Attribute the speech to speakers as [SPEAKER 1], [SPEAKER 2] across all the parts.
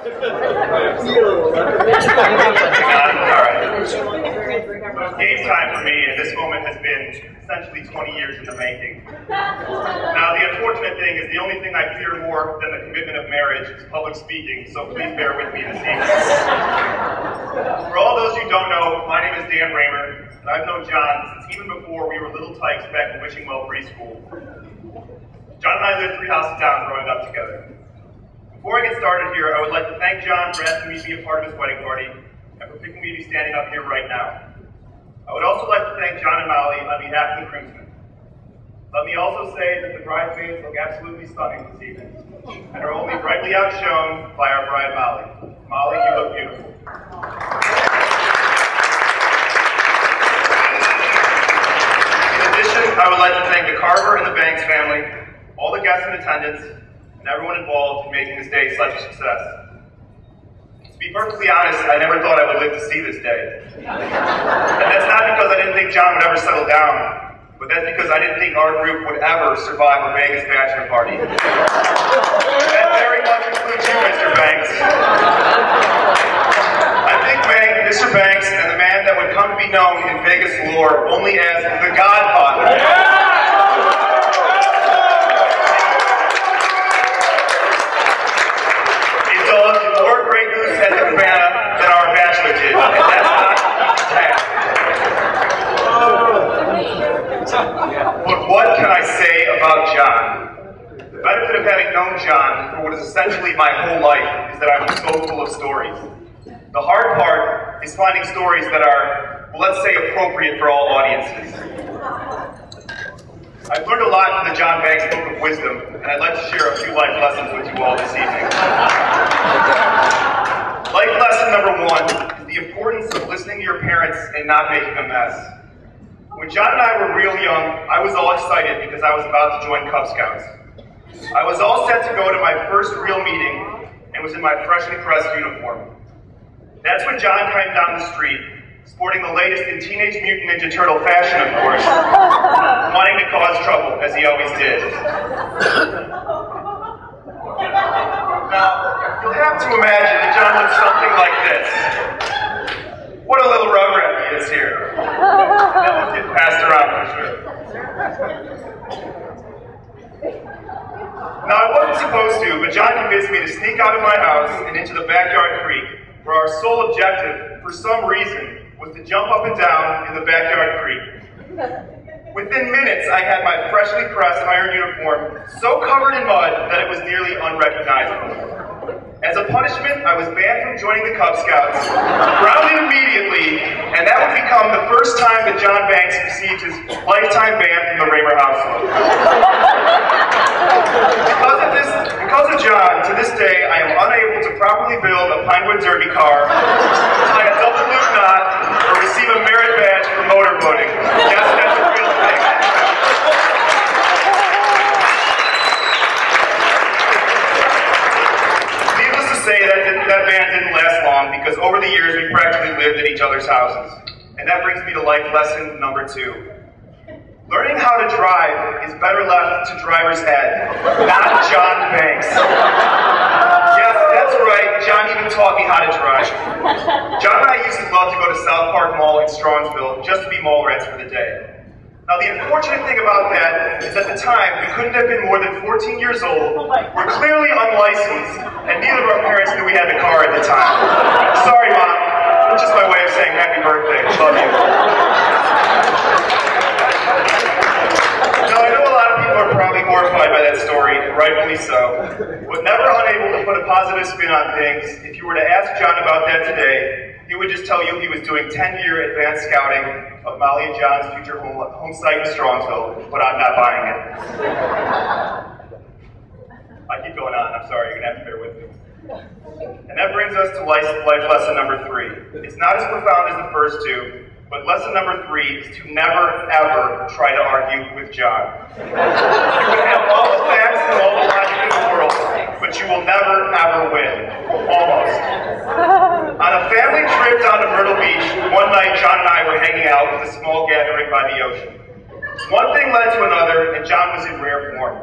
[SPEAKER 1] It's game time for me, and this moment has been essentially 20 years in the making. Now, the unfortunate thing is the only thing I fear more than the commitment of marriage is public speaking, so please bear with me this evening. For all those who don't know, my name is Raimer, and I've known John since even before we were little tykes back in Wishingwell Preschool. John and I lived 3 houses down growing up together. Before I get started here, I would like to thank John for asking me to be a part of his wedding party and for picking me to be standing up here right now. I would also like to thank John and Molly on behalf of the groomsmen. Let me also say that the bridesmaids look absolutely stunning this evening and are only brightly outshone by our bride Molly. Molly, you look beautiful. In addition, I would like to thank the Carver and the Banks family, all the guests in attendance, and everyone involved in making this day such a success. To be perfectly honest, I never thought I would live to see this day. And that's not because I didn't think John would ever settle down, but that's because I didn't think our group would ever survive a Vegas bachelor party. That very much includes you, Mr. Banks. I think Mr. Banks and the man that would come to be known in Vegas lore only as the Godfather. More great news at the cabana than our bachelor did, and that's not an easy task. But what can I say about John? The benefit of having known John for what is essentially my whole life is that I'm so full of stories. The hard part is finding stories that are, well, let's say, appropriate for all audiences. I've learned a lot from the John Banks Book of Wisdom, and I'd like to share a few life lessons with you all this evening. Life lesson number 1 is the importance of listening to your parents and not making a mess. When John and I were real young, I was all excited because I was about to join Cub Scouts. I was all set to go to my first real meeting and was in my freshly pressed uniform. That's when John came down the street, sporting the latest in Teenage Mutant Ninja Turtle fashion, of course, wanting to cause trouble, as he always did. Now, you'll have to imagine that John looks something like this. What a little rugrat he is here. That one's getting passed around for sure. Now, I wasn't supposed to, but John convinced me to sneak out of my house and into the backyard creek, where our sole objective, for some reason, was to jump up and down in the backyard creek. Within minutes, I had my freshly pressed iron uniform so covered in mud that it was nearly unrecognizable. As a punishment, I was banned from joining the Cub Scouts, grounded immediately, and that would become the first time that John Banks received his lifetime ban from the Raimer household. Because of John, to this day, I am unable to properly build a Pinewood Derby car, tie a double loop knot, or receive a merit badge for motorboating. Yes, that's a real thing. Needless to say, that ban didn't last long, because over the years, we practically lived at each other's houses. And that brings me to life lesson number 2. Learning how to drive is better left to driver's ed, not John Banks. Yes, that's right, John even taught me how to drive. John and I used to love to go to South Park Mall in Strongsville just to be mall rats for the day. Now, the unfortunate thing about that is at the time, we couldn't have been more than 14 years old, we're clearly unlicensed, and neither of our parents knew we had a car at the time. Sorry, Mom. That's just my way of saying happy birthday. Love you. Now, I know a lot of people are probably horrified by that story, and rightfully so, but never unable to put a positive spin on things, if you were to ask John about that today, he would just tell you he was doing 10-year advanced scouting of Molly and John's future home site in Strongsville, but I'm not buying it. I keep going on, I'm sorry, you're going to have to bear with me. And that brings us to life lesson number 3. It's not as profound as the first 2, but lesson number 3 is to never, ever try to argue with John. You can have all the facts and all the logic in the world, but you will never, ever win. Almost. On a family trip down to Myrtle Beach, one night John and I were hanging out with a small gathering by the ocean. One thing led to another, and John was in rare form.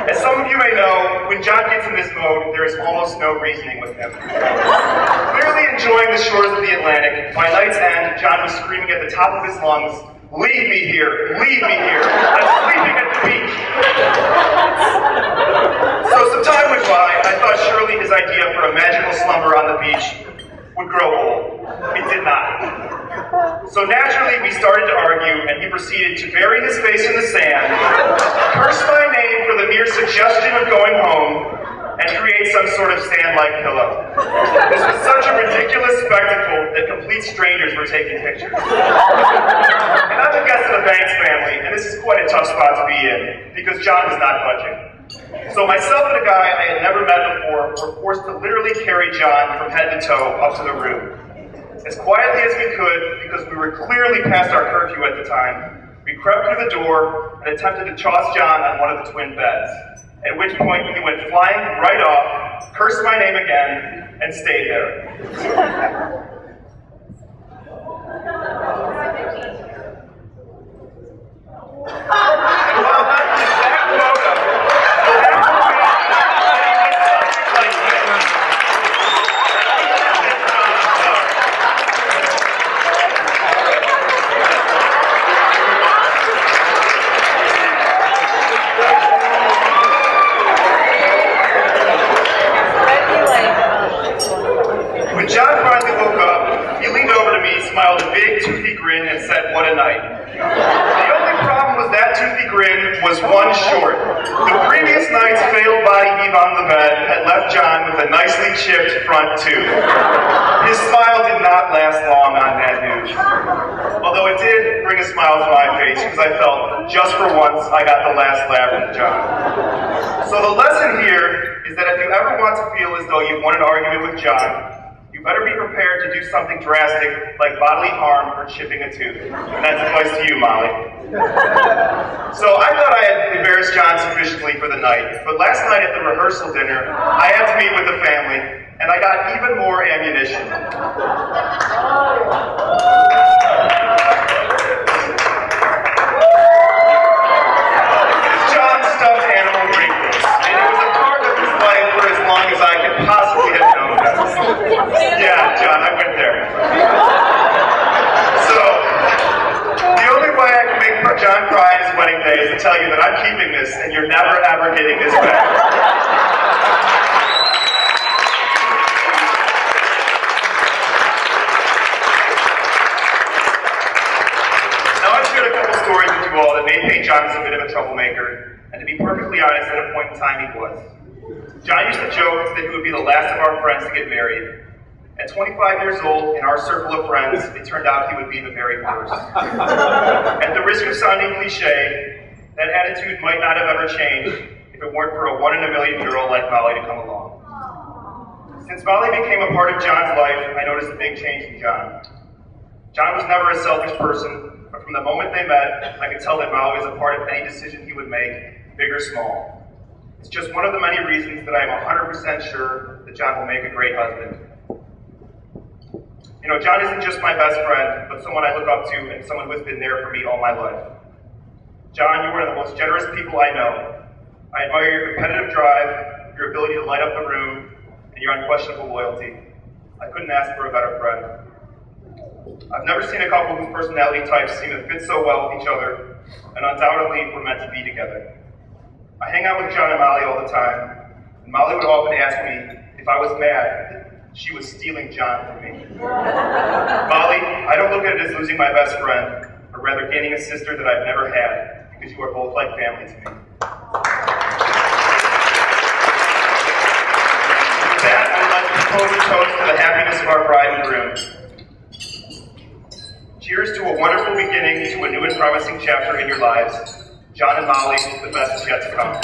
[SPEAKER 1] As some of you may know, when John gets in this mode, there is almost no reasoning with him. Clearly enjoying the shores of the Atlantic, by night's end, John was screaming at the top of his lungs, "Leave me here! Leave me here! I'm sleeping at the beach!" So some time went by, and I thought surely his idea for a magical slumber on the beach would grow old. It did not. So naturally, we started to argue, and he proceeded to bury his face in the sand, curse my name for the mere suggestion of going home, and create some sort of sand-like pillow. This was such a ridiculous spectacle that complete strangers were taking pictures. And I'm a guest of the Banks family, and this is quite a tough spot to be in, because John was not budging. So myself and a guy I had never met before were forced to literally carry John from head to toe up to the room. As quietly as we could, because we were clearly past our curfew at the time, we crept through the door and attempted to toss John on one of the twin beds, at which point he went flying right off, cursed my name again, and stayed there. When John finally woke up, he leaned over to me, smiled a big, toothy grin, and said, "What a night." The only problem was that toothy grin was one short. The previous night's failed body heave on the bed had left John with a nicely chipped front tooth. His smile did not last long on that news. Although it did bring a smile to my face, because I felt, just for once, I got the last laugh from John. So the lesson here is that if you ever want to feel as though you've won an argument with John, you better be prepared to do something drastic like bodily harm or chipping a tooth. And that's advice to you, Molly. So I thought I had embarrassed John sufficiently for the night, but last night at the rehearsal dinner, I had to meet with the family, and I got even more ammunition. John's stuffed animal wrinkles, and it was a part of his life for as long as I could possibly have known him. Yeah, John, I went there. So, the only way I can make John cry on his wedding day is to tell you that I'm keeping this, and you're never ever getting this back. Now, I've shared a couple stories with you all that may paint John as a bit of a troublemaker, and to be perfectly honest, at a point in time he was. John used to joke that he would be the last of our friends to get married. At 25 years old, in our circle of friends, it turned out he would be the very first. At the risk of sounding cliche, that attitude might not have ever changed if it weren't for a 1 in a million girl like Molly to come along. Since Molly became a part of John's life, I noticed a big change in John. John was never a selfish person, but from the moment they met, I could tell that Molly was a part of any decision he would make, big or small. It's just one of the many reasons that I am 100% sure that John will make a great husband. You know, John isn't just my best friend, but someone I look up to and someone who has been there for me all my life. John, you're one of the most generous people I know. I admire your competitive drive, your ability to light up the room, and your unquestionable loyalty. I couldn't ask for a better friend. I've never seen a couple whose personality types seem to fit so well with each other, and undoubtedly we're meant to be together. I hang out with John and Molly all the time, and Molly would often ask me if I was mad she was stealing John from me. Molly, I don't look at it as losing my best friend, but rather gaining a sister that I've never had, because you are both like family to me. With that, I would like to propose a toast to the happiness of our bride and groom. Cheers to a wonderful beginning to a new and promising chapter in your lives. John and Molly, the best is yet to come.